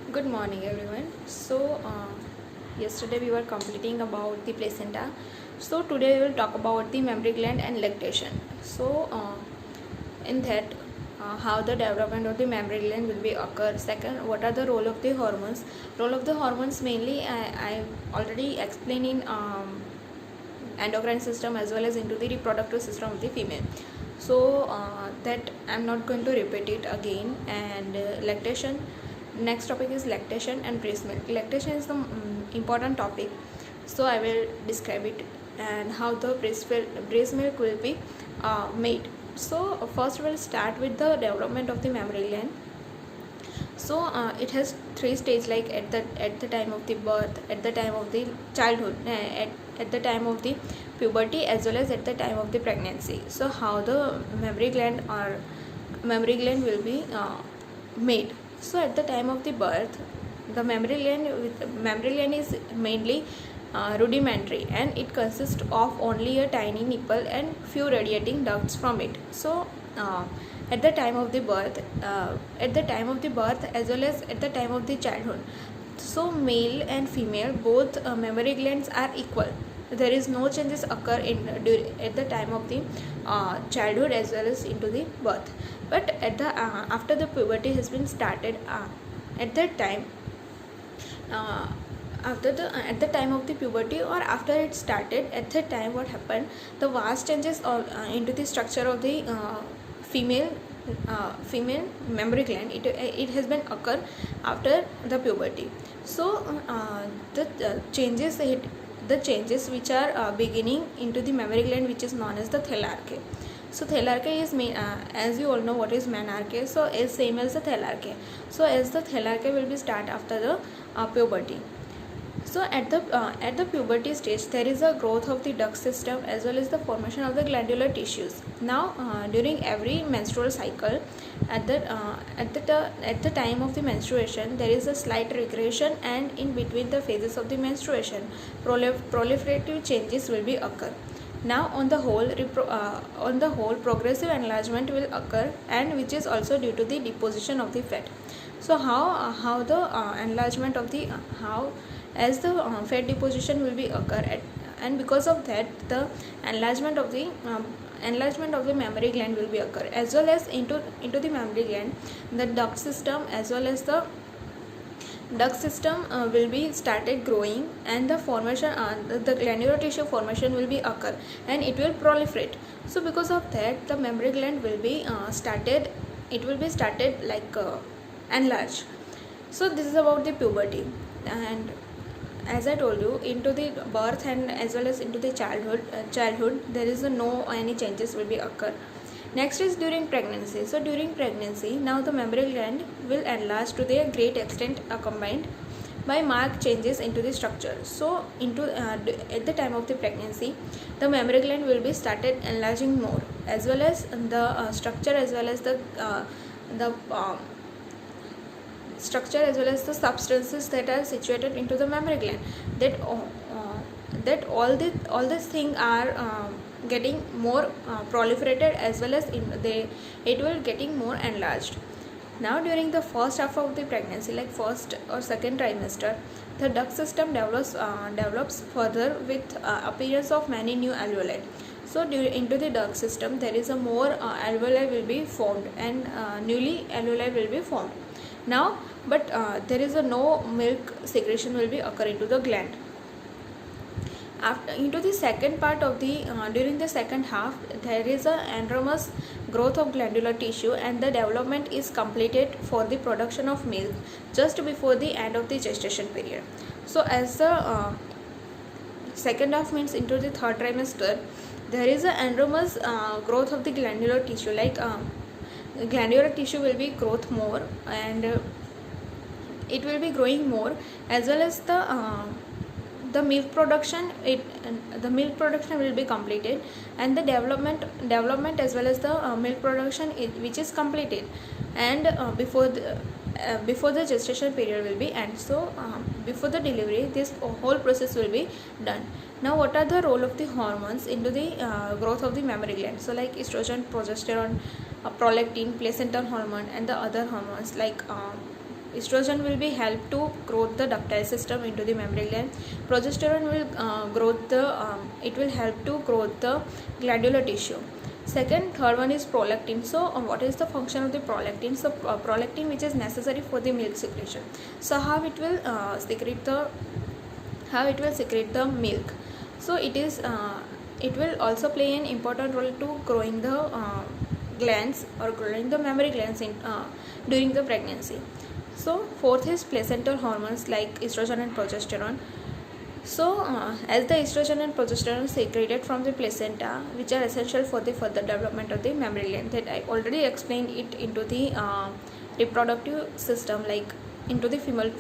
Good morning, everyone. Yesterday we were completing about the placenta. So, today we will talk about the mammary gland and lactation. In that, how the development of the mammary gland will be occur. Second, what are the role of the hormones? Role of the hormones mainly I already explained in endocrine system as well as into the reproductive system of the female. That I'm not going to repeat it again. And lactation, next topic is lactation and breast milk. Lactation is the important topic, so I will describe it and how the breast milk will be made. So first we'll start with the development of the mammary gland. It has three stages, like at the time of the birth, at the time of the childhood, at the time of the puberty, as well as at the time of the pregnancy. So how the mammary gland will be made. So at the time of the birth, the mammary gland is mainly rudimentary, and it consists of only a tiny nipple and few radiating ducts from it. At the time of the birth, as well as at the time of the childhood, so male and female both mammary glands are equal. There is no changes occur at the time of the childhood as well as into the birth. But after the puberty has been started, at that time, at the time of the puberty or after it started, at that time what happened, the vast changes into the structure of the female mammary gland, it has been occur after the puberty. The changes which are beginning into the mammary gland, which is known as the thelarche. So thelarche is as you all know what is menarche, so is same as the thelarche. So as the thelarche will be start after the puberty. So at the puberty stage, there is a growth of the duct system as well as the formation of the glandular tissues. Now during every menstrual cycle, at the time of the menstruation, there is a slight regression, and in between the phases of the menstruation, proliferative changes will be occur. Now on the whole, progressive enlargement will occur, and which is also due to the deposition of the fat. So how the enlargement of the how as the fat deposition will be occur and because of that the enlargement of the mammary gland will be occur, as well as into the mammary gland, the duct system as well as the duct system will be started growing, and the formation the glandular tissue formation will be occur, and it will proliferate. So because of that, the mammary gland will be started like enlarged. So this is about the puberty. And as I told you, into the birth and as well as into the childhood there is no any changes will be occur. Next is during pregnancy. So during pregnancy, now the mammary gland will enlarge to the great extent accompanied by marked changes into the structure. So at the time of the pregnancy, the mammary gland will be started enlarging more, as well as the structure as well as the structure as well as the substances that are situated into the mammary gland, that all these things are getting more proliferated, as well as it will getting more enlarged. Now during the first half of the pregnancy, like first or second trimester, the duct system develops further with appearance of many new alveoli. So into the duct system, there is a more alveoli will be formed, and newly alveoli will be formed. Now but there is a no milk secretion will be occur into the gland. After into the second part of the during the second half, there is a andromous growth of glandular tissue, and the development is completed for the production of milk just before the end of the gestation period. So as the second half means into the third trimester, there is a andromous growth of the glandular tissue, like glandular tissue will be growth more, and it will be growing more, as well as the milk production will be completed, and the development as well as the milk production which is completed, and before the gestation period will be end. So before the delivery, this whole process will be done. Now what are the role of the hormones into the growth of the mammary gland? So like estrogen, progesterone, prolactin, placental hormone, and the other hormones like estrogen will be help to growth the ductile system into the mammary gland. Progesterone will growth the it will help to growth the glandular tissue. Third one is prolactin. So what is the function of the prolactin? So prolactin, which is necessary for the milk secretion. So how it will secrete the milk? So it will also play an important role to growing the glands or growing the mammary glands during the pregnancy. So fourth is placental hormones like estrogen and progesterone. So as the estrogen and progesterone secreted from the placenta, which are essential for the further development of the mammary gland, that I already explained it into the reproductive system, like into the female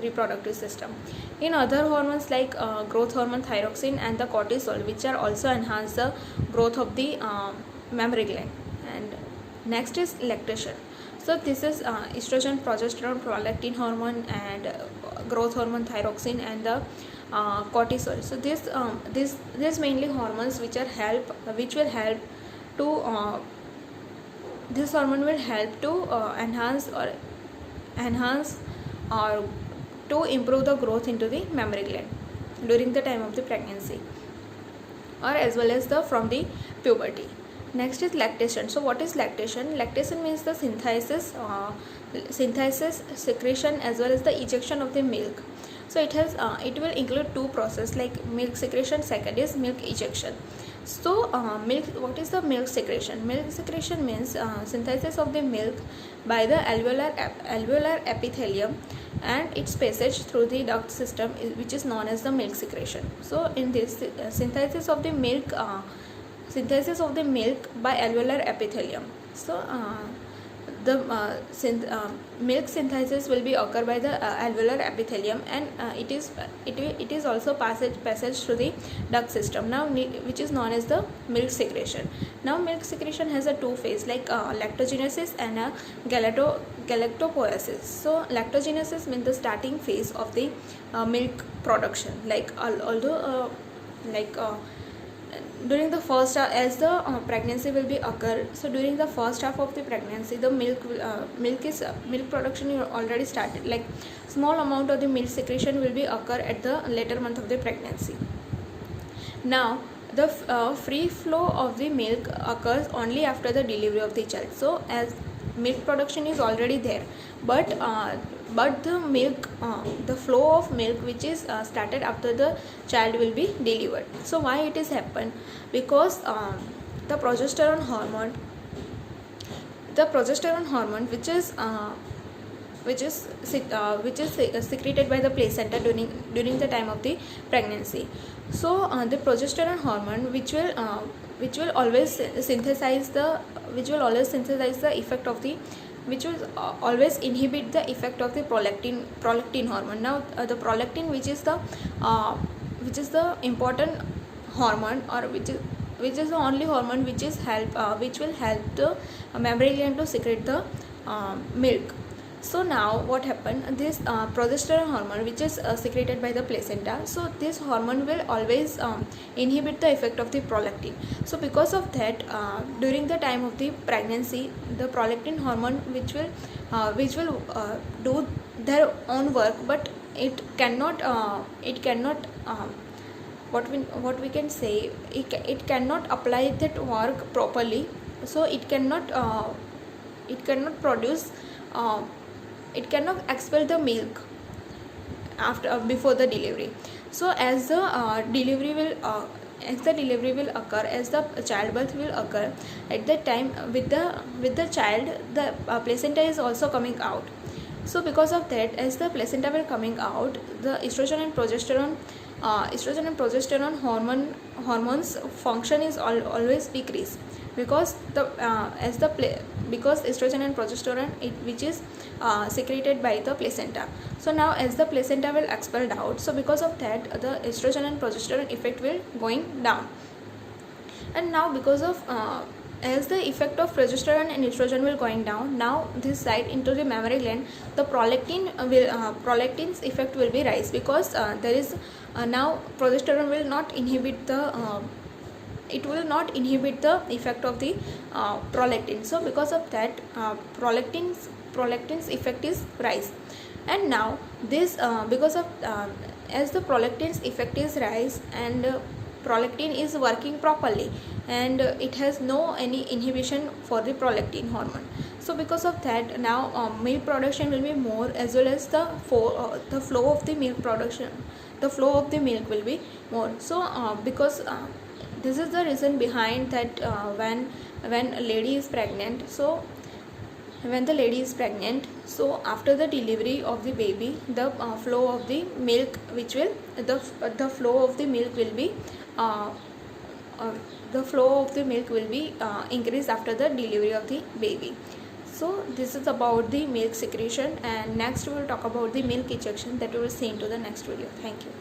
reproductive system. In other hormones like growth hormone thyroxine and the cortisol, which are also enhance the growth of the mammary gland. And next is lactation. So this is estrogen, progesterone, prolactin hormone, and growth hormone thyroxine and the cortisol. So this mainly hormones which will help to this hormone will help to enhance or to improve the growth into the mammary gland during the time of the pregnancy, or as well as from the puberty. Next is lactation. So what is lactation? Lactation means the synthesis, secretion, as well as the ejection of the milk. So it will include two processes like milk secretion. Second is milk ejection. So what is the milk secretion? Milk secretion means synthesis of the milk by the alveolar epithelium and its passage through the duct system, which is known as the milk secretion. So in this synthesis of the milk by alveolar epithelium. So the milk synthesis will be occur by the alveolar epithelium, and it is also passage through the duct system, now which is known as the milk secretion. Now milk secretion has a two phase, like lactogenesis and galactopoiesis. So lactogenesis means the starting phase of the milk production, during the first as the pregnancy will be occur. So during the first half of the pregnancy, the milk production already started, like small amount of the milk secretion will be occur at the later month of the pregnancy. Now the free flow of the milk occurs only after the delivery of the child. So as milk production is already there, but the milk the flow of milk which is started after the child will be delivered. So why it is happened? Because the progesterone hormone which is secreted by the placenta during the time of the pregnancy. So the progesterone hormone which will always synthesize the effect of the which will always inhibit the effect of the prolactin hormone. Now the prolactin, which is the important hormone, or which is the only hormone which will help the mammary gland to secrete the milk. So now what happened, this progesterone hormone which is secreted by the placenta, so this hormone will always inhibit the effect of the prolactin. So because of that, during the time of the pregnancy, the prolactin hormone which will do their own work, but it cannot what we can say, it cannot apply that work properly. So it cannot produce it cannot expel the milk before the delivery. So as the delivery will occur, as the childbirth will occur, at that time with the child, the placenta is also coming out. So because of that, as the placenta will coming out, the estrogen and progesterone hormones function is always decreased, because because estrogen and progesterone which is secreted by the placenta. So now as the placenta will expelled out, so because of that, the estrogen and progesterone effect will going down. And now because of as the effect of progesterone and estrogen will going down, now this side into the mammary gland, the prolactin's effect will be rise, because there is now progesterone will not inhibit the effect of the prolactin. So because of that, prolactin's prolactin's effect is rise. And now this because of as the prolactin's effect is rise, and prolactin is working properly, and it has no any inhibition for the prolactin hormone. So because of that, now milk production will be more, as well as the flow of the milk production, the flow of the milk will be more. So because this is the reason behind that when a lady is pregnant, so when the lady is pregnant, so after the delivery of the baby, the flow of the milk which will the flow of the milk will be increased after the delivery of the baby. So this is about the milk secretion, and next we will talk about the milk ejection, that we will see into the next video. Thank you.